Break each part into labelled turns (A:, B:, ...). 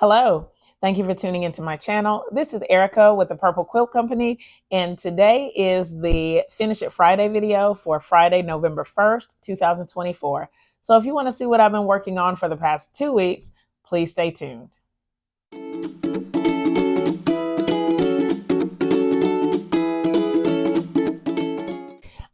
A: Hello, thank you for tuning into my channel. This is Erica with the Purple Quilt Company, and today is the Finish It Friday video for Friday, November 1st, 2024. So if you want to see what I've been working on for the past 2 weeks, please stay tuned.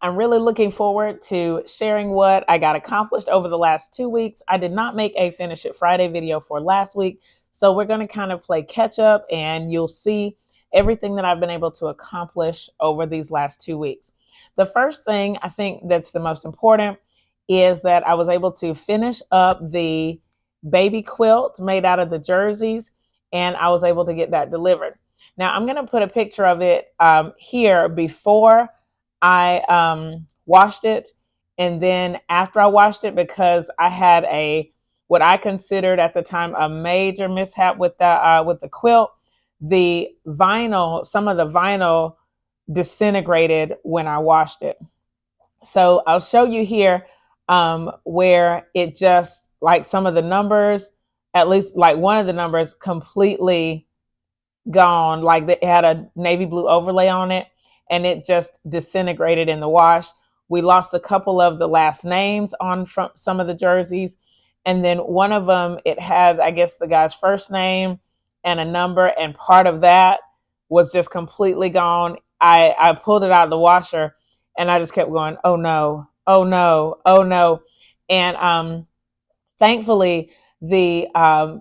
A: I'm really looking forward to sharing what I got accomplished over the last 2 weeks. I did not make a Finish It Friday video for last week, so we're going to kind of play catch up and you'll see everything that I've been able to accomplish over these last 2 weeks. The first thing I think that's the most important is that I was able to finish up the baby quilt made out of the jerseys, and I was able to get that delivered. Now I'm going to put a picture of it here before I washed it, and then after I washed it, because I had what I considered at the time a major mishap with the quilt. The vinyl, some of the vinyl disintegrated when I washed it. So I'll show you here where it just, like, some of the numbers, at least like one of the numbers, completely gone. Like it had a navy blue overlay on it, and it just disintegrated in the wash. We lost a couple of the last names on from some of the jerseys. And then one of them, it had, I guess, the guy's first name and a number, and part of that was just completely gone. I pulled it out of the washer and I just kept going, oh no, oh no, oh no. And thankfully, the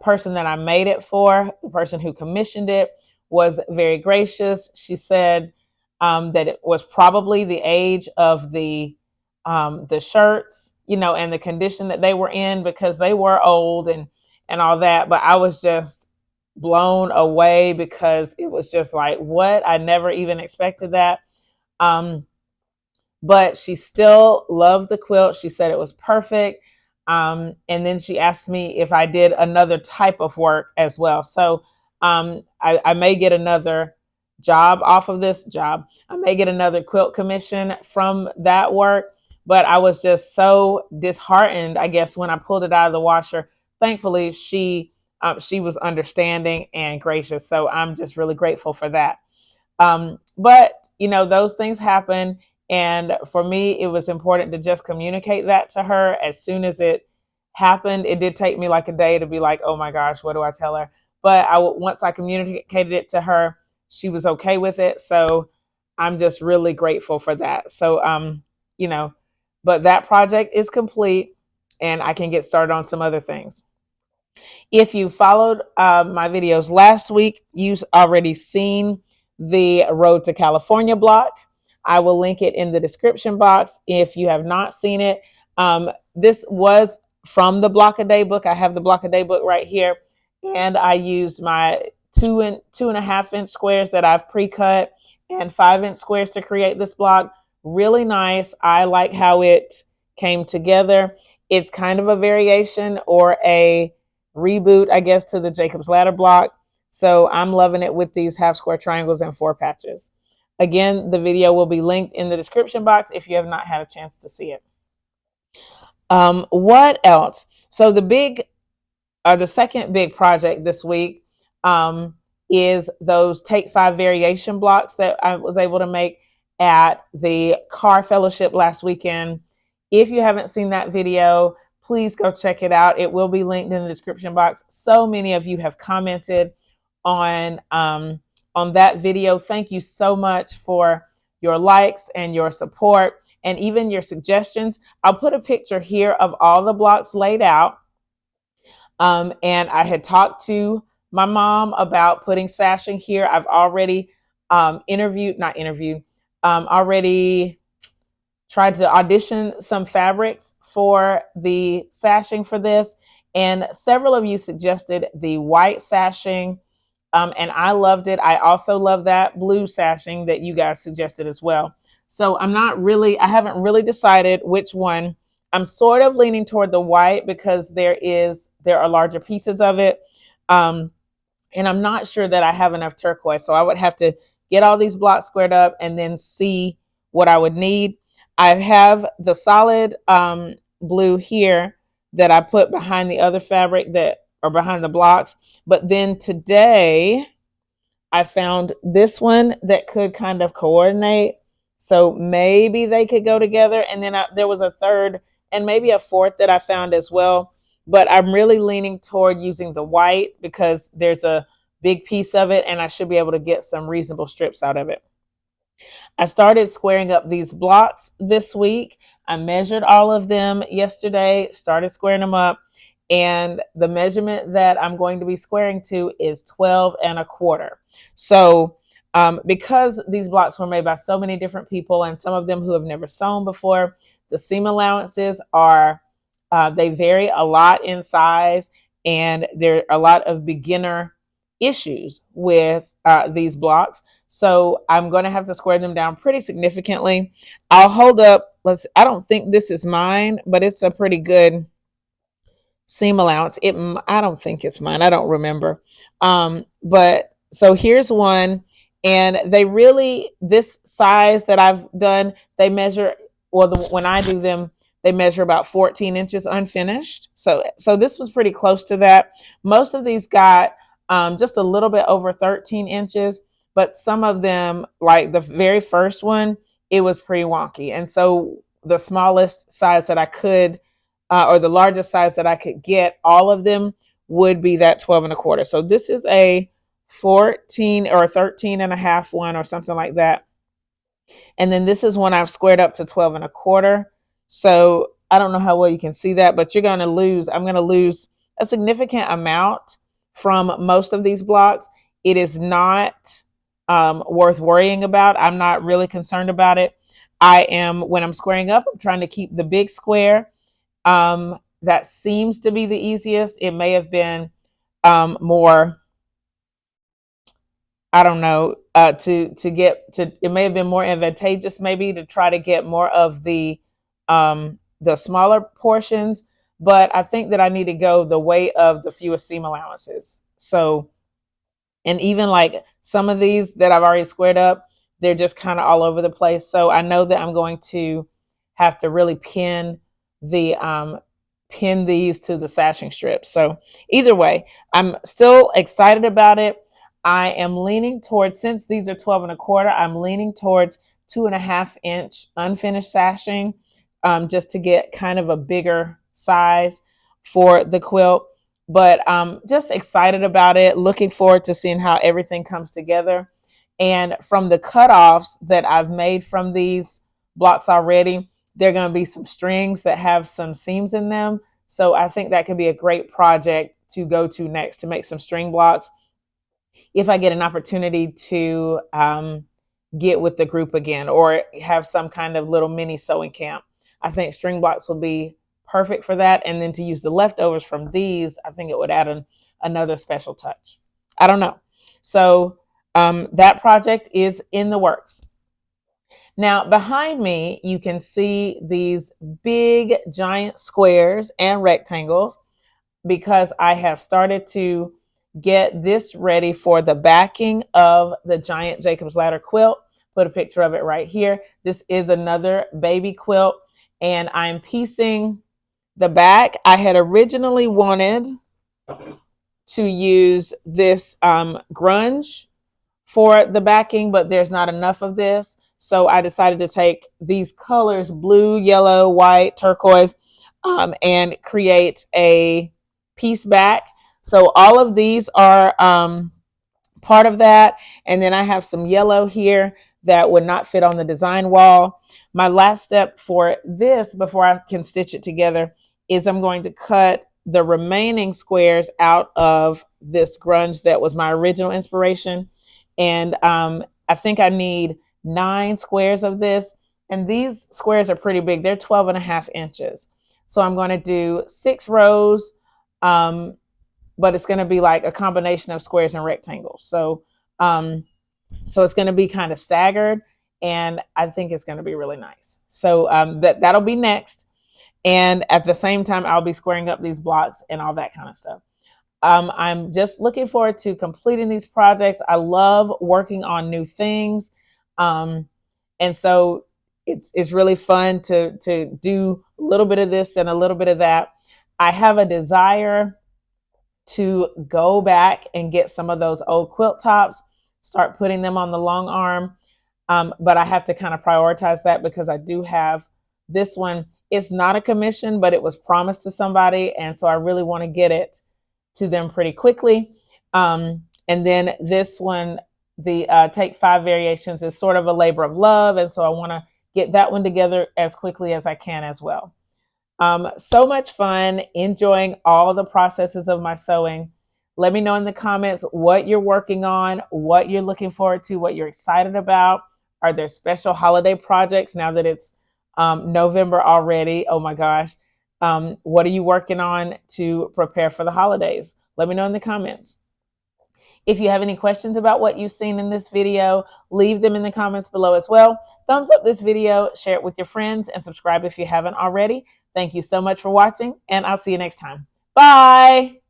A: person that I made it for, the person who commissioned it, was very gracious. She said that it was probably the age of the shirts, and the condition that they were in, because they were old and all that. But I was just blown away, because it was just like, what? I never even expected that. But she still loved the quilt. She said it was perfect. And then she asked me if I did another type of work as well. So I may get another job off of this job. I may get another quilt commission from that work. But I was just so disheartened, I guess, when I pulled it out of the washer. Thankfully, she was understanding and gracious. So I'm just really grateful for that. But, those things happen. And for me, it was important to just communicate that to her as soon as it happened. It did take me like a day to be like, oh my gosh, what do I tell her? But once I communicated it to her, she was okay with it. So I'm just really grateful for that. So, but that project is complete, and I can get started on some other things. If you followed my videos last week, you've already seen the Road to California block. I will link it in the description box if you have not seen it. This was from the Block a Day book. I have the Block a Day book right here, and I used my 2.5 inch squares that I've pre-cut and 5-inch squares to create this block. Really nice. I like how it came together. It's kind of a variation or a reboot, I guess, to the Jacob's Ladder block. So I'm loving it with these half square triangles and 4 patches. Again, the video will be linked in the description box if you have not had a chance to see it. What else? So the second big project this week is those Take 5 variation blocks that I was able to make at the Car Fellowship last weekend. If you haven't seen that video, please go check it out. It will be linked in the description box. So many of you have commented on that video. Thank you so much for your likes and your support and even your suggestions. I'll put a picture here of all the blocks laid out. And I had talked to my mom about putting sashing here. I've already already tried to audition some fabrics for the sashing for this. And several of you suggested the white sashing. And I loved it. I also love that blue sashing that you guys suggested as well. So I haven't really decided which one. I'm sort of leaning toward the white because there are larger pieces of it. And I'm not sure that I have enough turquoise. So I would have to get all these blocks squared up and then see what I would need. I have the solid blue here that I put behind the other fabric or behind the blocks. But then today I found this one that could kind of coordinate. So maybe they could go together. And then there was a third and maybe a fourth that I found as well. But I'm really leaning toward using the white because there's a big piece of it and I should be able to get some reasonable strips out of it. I started squaring up these blocks this week. I measured all of them yesterday, started squaring them up. And the measurement that I'm going to be squaring to is 12 1/4. So because these blocks were made by so many different people and some of them who have never sewn before, the seam allowances are, they vary a lot in size, and there are a lot of beginner issues with these blocks. So I'm going to have to square them down pretty significantly. I'll hold up, I don't think this is mine, but it's a pretty good seam allowance. I don't think it's mine. I don't remember. But so here's one, and they really, this size that I've done, they measure, when I do them, they measure about 14 inches unfinished. So this was pretty close to that. Most of these got just a little bit over 13 inches, but some of them, like the very first one, it was pretty wonky. And so the smallest size that I could, or the largest size that I could get, all of them would be that 12 1/4. So this is a 14 or 13 1/2 one or something like that. And then this is one I've squared up to 12 1/4. So I don't know how well you can see that, but I'm going to lose a significant amount from most of these blocks. It is not worth worrying about. I'm not really concerned about it. When I'm squaring up, I'm trying to keep the big square. That seems to be the easiest. It may have been more, I don't know, it may have been more advantageous maybe to try to get more of the smaller portions, but I think that I need to go the way of the fewest seam allowances. So, and even like some of these that I've already squared up, they're just kind of all over the place. So I know that I'm going to have to really pin these to the sashing strips. So either way, I'm still excited about it. I am leaning towards, since these are 12 1/4, I'm leaning towards 2.5 inch unfinished sashing, just to get kind of a bigger size for the quilt. But just excited about it, looking forward to seeing how everything comes together. And from the cutoffs that I've made from these blocks already, there are going to be some strings that have some seams in them. So I think that could be a great project to go to next, to make some string blocks if I get an opportunity to get with the group again or have some kind of little mini sewing camp. I think string blocks will be perfect for that. And then to use the leftovers from these, I think it would add another special touch. I don't know. So that project is in the works. Now, behind me, you can see these big giant squares and rectangles because I have started to get this ready for the backing of the giant Jacob's Ladder quilt. Put a picture of it right here. This is another baby quilt, and I'm piecing the back. I had originally wanted to use this grunge for the backing, but there's not enough of this. So I decided to take these colors, blue, yellow, white, turquoise, and create a piece back. So all of these are part of that. And then I have some yellow here that would not fit on the design wall. My last step for this, before I can stitch it together, is I'm going to cut the remaining squares out of this grunge that was my original inspiration. And I think I need 9 squares of this. And these squares are pretty big. They're 12 1/2 inches. So I'm going to do 6 rows, but it's going to be like a combination of squares and rectangles. So it's going to be kind of staggered, and I think it's going to be really nice. So that'll be next. And at the same time, I'll be squaring up these blocks and all that kind of stuff. I'm just looking forward to completing these projects. I love working on new things. And so it's really fun to do a little bit of this and a little bit of that. I have a desire to go back and get some of those old quilt tops, start putting them on the long arm. But I have to kind of prioritize that because I do have this one. It's not a commission, but it was promised to somebody. And so I really want to get it to them pretty quickly. And then this one, the Take 5 variations, is sort of a labor of love. And so I want to get that one together as quickly as I can as well. So much fun enjoying all the processes of my sewing. Let me know in the comments what you're working on, what you're looking forward to, what you're excited about. Are there special holiday projects now that it's November already? Oh my gosh. What are you working on to prepare for the holidays? Let me know in the comments. If you have any questions about what you've seen in this video, leave them in the comments below as well. Thumbs up this video, share it with your friends, and subscribe if you haven't already. Thank you so much for watching, and I'll see you next time. Bye!